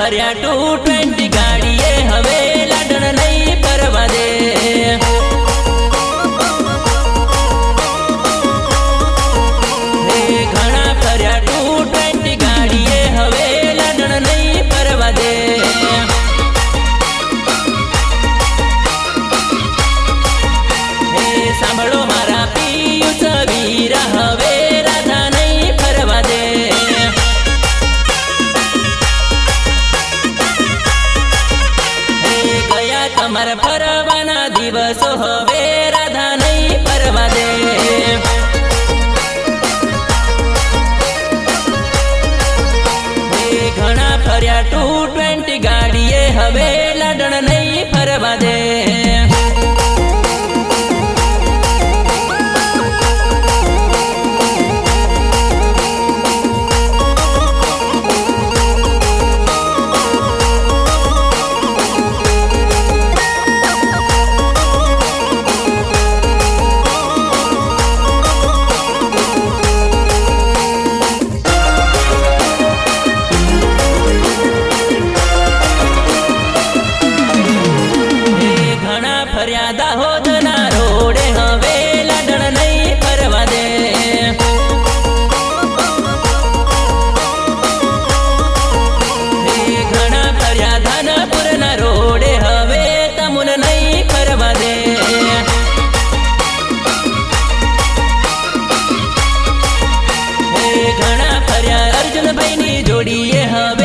ફર્યા 220 ગાડીએ હવે લાડણ નહીં ફરવા દે ઘણા ફર્યા 220 ગાડીએ હવે લાડણ નહીં ફરવા દે સાંભળો મારા પિયુષ વીર હવે રાધા નહીં ફરવા દે ગયા તમારા ફરવાના દિવસો હવે રાધા નહીં ફરવા દે ઘણા ફર્યા 220 ગાડીએ હવે લાડણ નહીં ફરવા દે દાહોદના રોડે હવે લાડણ નહીં ફરવા દે ઘણા ફર્યા ધાનપુરના રોડે હવે તમુન નહીં ફરવા દે ઘણા ફર્યા અર્જુનભાઈની જોડીએ હવે